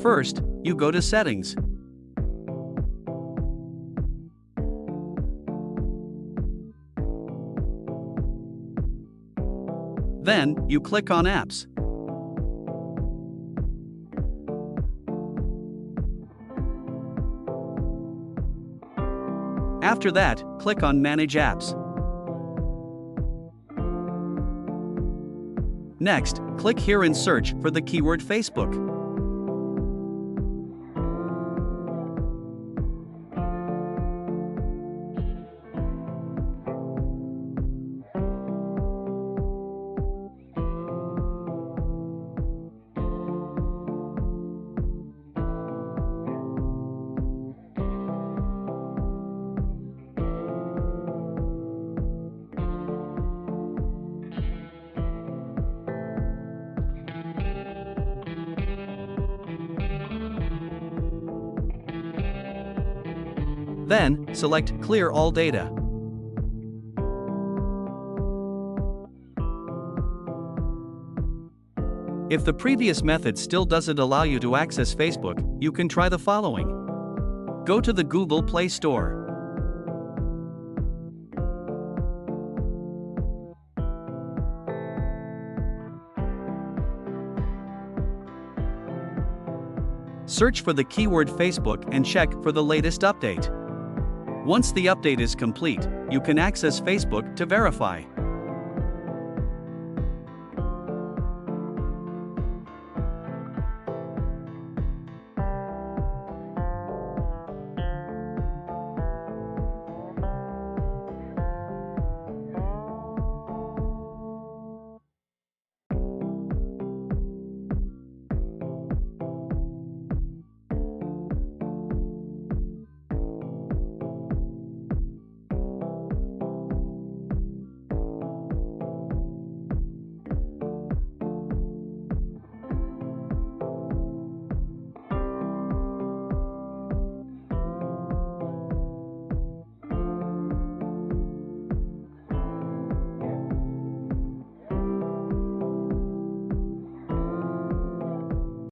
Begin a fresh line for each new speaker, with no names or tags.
First, you go to Settings. Then, you click on Apps. After that, click on Manage Apps. Next, click here and search for the keyword Facebook. Then, select Clear All Data. If the previous method still doesn't allow you to access Facebook, you can try the following. Go to the Google Play Store. Search for the keyword Facebook and check for the latest update. Once the update is complete, you can access Facebook to verify.